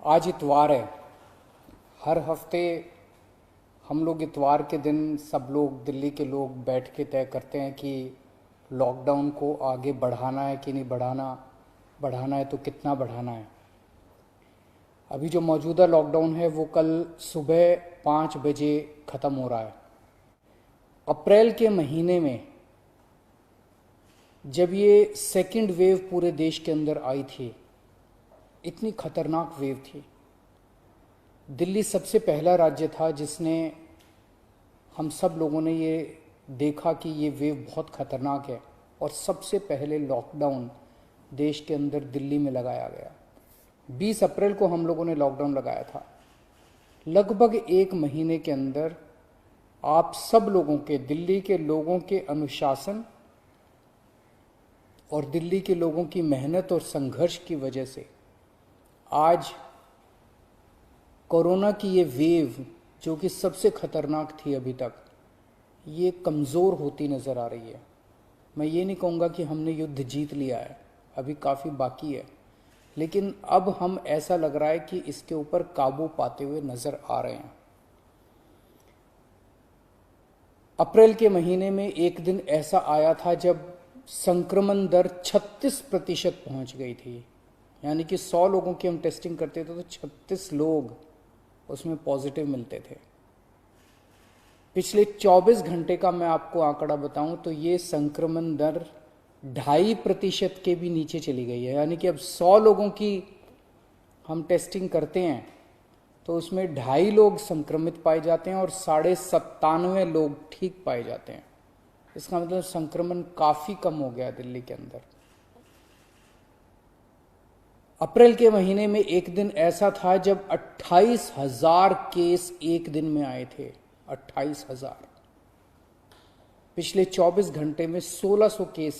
आज इतवार है। हर हफ्ते हम लोग इतवार के दिन सब लोग दिल्ली के लोग बैठ के तय करते हैं कि लॉकडाउन को आगे बढ़ाना है कि नहीं बढ़ाना, बढ़ाना है तो कितना बढ़ाना है। अभी जो मौजूदा लॉकडाउन है वो कल सुबह 5 बजे ख़त्म हो रहा है। अप्रैल के महीने में जब ये सेकंड वेव पूरे देश के अंदर आई थी, इतनी खतरनाक वेव थी। दिल्ली सबसे पहला राज्य था जिसने, हम सब लोगों ने ये देखा कि ये वेव बहुत खतरनाक है और सबसे पहले लॉकडाउन देश के अंदर दिल्ली में लगाया गया। 20 अप्रैल को हम लोगों ने लॉकडाउन लगाया था। लगभग 1 महीने के अंदर आप सब लोगों के, दिल्ली के लोगों के अनुशासन और दिल्ली के लोगों की मेहनत और संघर्ष की वजह से आज कोरोना की ये वेव, जो कि सबसे खतरनाक थी अभी तक, ये कमज़ोर होती नज़र आ रही है। मैं ये नहीं कहूँगा कि हमने युद्ध जीत लिया है, अभी काफ़ी बाकी है, लेकिन अब हम, ऐसा लग रहा है कि इसके ऊपर काबू पाते हुए नज़र आ रहे हैं। अप्रैल के महीने में एक दिन ऐसा आया था जब संक्रमण दर 36% पहुंच गई थी। यानी कि 100 लोगों की हम टेस्टिंग करते थे तो 36 लोग उसमें पॉजिटिव मिलते थे। पिछले 24 घंटे का मैं आपको आंकड़ा बताऊं तो ये संक्रमण दर 2.5% के भी नीचे चली गई है। यानी कि अब 100 लोगों की हम टेस्टिंग करते हैं तो उसमें 2.5 लोग संक्रमित पाए जाते हैं और 97.5 लोग ठीक पाए जाते हैं। इसका मतलब संक्रमण काफ़ी कम हो गया दिल्ली के अंदर। अप्रैल के महीने में एक दिन ऐसा था जब 28,000 केस एक दिन में आए थे। 28,000। पिछले 24 घंटे में 1,600 केस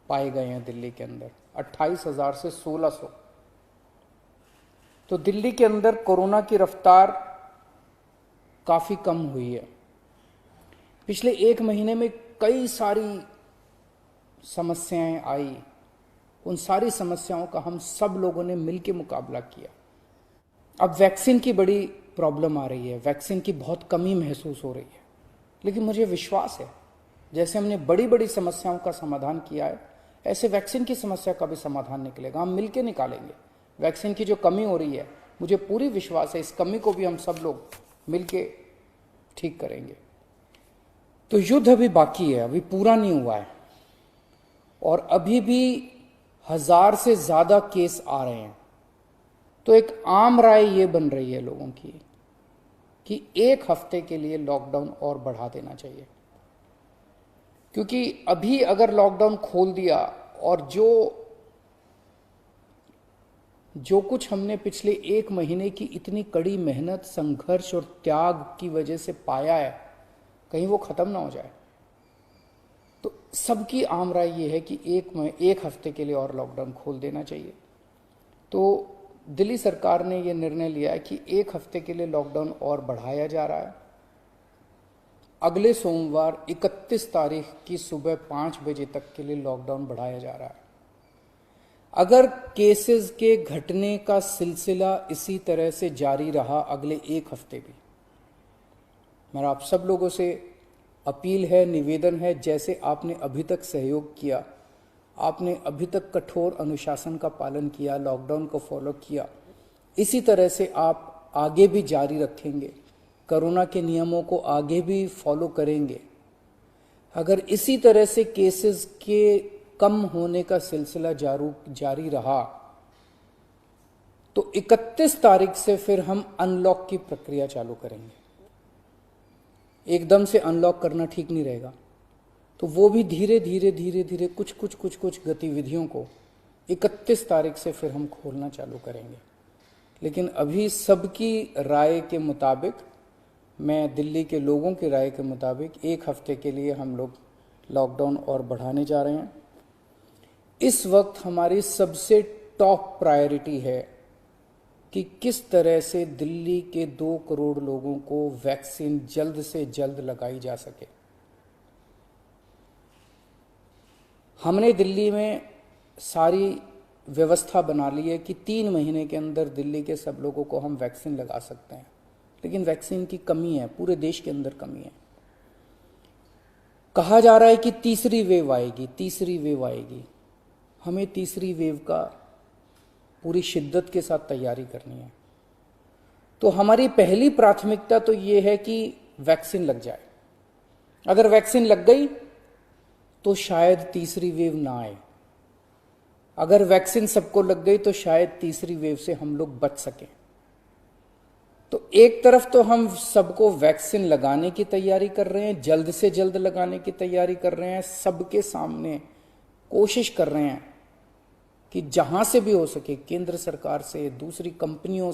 पाए गए हैं दिल्ली के अंदर। 28,000 से 1,600। तो दिल्ली के अंदर कोरोना की रफ्तार काफ़ी कम हुई है। पिछले 1 महीने में कई सारी समस्याएं आई। उन सारी समस्याओं का हम सब लोगों ने मिलकर मुकाबला किया। अब वैक्सीन की बड़ी प्रॉब्लम आ रही है, वैक्सीन की बहुत कमी महसूस हो रही है, लेकिन मुझे विश्वास है जैसे हमने बड़ी बड़ी समस्याओं का समाधान किया है, ऐसे वैक्सीन की समस्या का भी समाधान निकलेगा। हम मिलकर निकालेंगे। वैक्सीन की जो कमी हो रही है, मुझे पूरी विश्वास है इस कमी को भी हम सब लोग मिलकर ठीक करेंगे। तो युद्ध अभी बाकी है, अभी पूरा नहीं हुआ है और अभी भी 1,000 से ज़्यादा केस आ रहे हैं। तो एक आम राय ये बन रही है लोगों की कि 1 हफ्ते के लिए लॉकडाउन और बढ़ा देना चाहिए, क्योंकि अभी अगर लॉकडाउन खोल दिया और जो कुछ हमने पिछले 1 महीने की इतनी कड़ी मेहनत, संघर्ष और त्याग की वजह से पाया है, कहीं वो खत्म ना हो जाए। तो सबकी आम राय ये है कि 1 हफ्ते के लिए और लॉकडाउन खोल देना चाहिए। तो दिल्ली सरकार ने ये निर्णय लिया है कि 1 हफ्ते के लिए लॉकडाउन और बढ़ाया जा रहा है। अगले सोमवार 31 तारीख की सुबह 5 बजे तक के लिए लॉकडाउन बढ़ाया जा रहा है। अगर केसेस के घटने का सिलसिला इसी तरह से जारी रहा अगले 1 हफ्ते भी, मेरा आप सब लोगों से अपील है, निवेदन है, जैसे आपने अभी तक सहयोग किया, आपने अभी तक कठोर अनुशासन का पालन किया, लॉकडाउन को फॉलो किया, इसी तरह से आप आगे भी जारी रखेंगे, कोरोना के नियमों को आगे भी फॉलो करेंगे। अगर इसी तरह से केसेस के कम होने का सिलसिला जारी रहा तो 31 तारीख से फिर हम अनलॉक की प्रक्रिया चालू करेंगे। एकदम से अनलॉक करना ठीक नहीं रहेगा, तो वो भी धीरे धीरे कुछ गतिविधियों को 31 तारीख से फिर हम खोलना चालू करेंगे। लेकिन अभी सबकी राय के मुताबिक, मैं दिल्ली के लोगों की राय के मुताबिक 1 हफ्ते के लिए हम लोग लॉकडाउन और बढ़ाने जा रहे हैं। इस वक्त हमारी सबसे टॉप प्रायोरिटी है कि किस तरह से दिल्ली के 2 करोड़ लोगों को वैक्सीन जल्द से जल्द लगाई जा सके। हमने दिल्ली में सारी व्यवस्था बना ली है कि 3 महीने के अंदर दिल्ली के सब लोगों को हम वैक्सीन लगा सकते हैं, लेकिन वैक्सीन की कमी है, पूरे देश के अंदर कमी है। कहा जा रहा है कि तीसरी वेव आएगी, तीसरी वेव आएगी। हमें तीसरी वेव का पूरी शिद्दत के साथ तैयारी करनी है। तो हमारी पहली प्राथमिकता तो ये है कि वैक्सीन लग जाए। अगर वैक्सीन लग गई तो शायद तीसरी वेव ना आए। अगर वैक्सीन सबको लग गई तो शायद तीसरी वेव से हम लोग बच सकें। तो एक तरफ तो हम सबको वैक्सीन लगाने की तैयारी कर रहे हैं, जल्द से जल्द लगाने की तैयारी कर रहे हैं, सबके सामने कोशिश कर रहे हैं कि जहां से भी हो सके, केंद्र सरकार से, दूसरी कंपनियों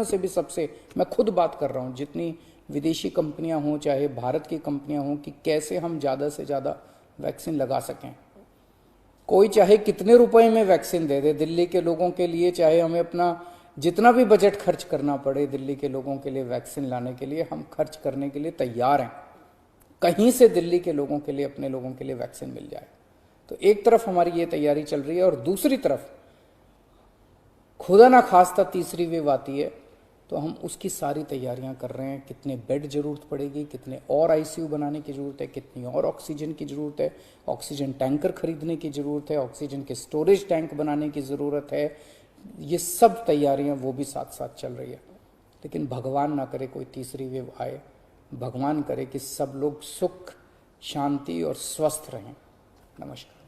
से भी, सबसे मैं खुद बात कर रहा हूं, जितनी विदेशी कंपनियां हों चाहे भारत की कंपनियां हों, कि कैसे हम ज़्यादा से ज़्यादा वैक्सीन लगा सकें। कोई चाहे कितने रुपए में वैक्सीन दे दे दिल्ली के लोगों के लिए, चाहे हमें अपना जितना भी बजट खर्च करना पड़े दिल्ली के लोगों के लिए वैक्सीन लाने के लिए, हम खर्च करने के लिए तैयार हैं। कहीं से दिल्ली के लोगों के लिए, अपने लोगों के लिए वैक्सीन मिल जाए। तो एक तरफ हमारी ये तैयारी चल रही है, और दूसरी तरफ खुदा ना खास्ता तीसरी वेव आती है तो हम उसकी सारी तैयारियां कर रहे हैं। कितने बेड जरूरत पड़ेगी, कितने और आईसीयू बनाने की जरूरत है, कितनी और ऑक्सीजन की जरूरत है, ऑक्सीजन टैंकर खरीदने की जरूरत है, ऑक्सीजन के स्टोरेज टैंक बनाने की जरूरत है। ये सब तैयारियां वो भी साथ साथ चल रही है। लेकिन भगवान ना करे कोई तीसरी वेव आए, भगवान करे कि सब लोग सुख, शांति और स्वस्थ रहें। नमस्कार।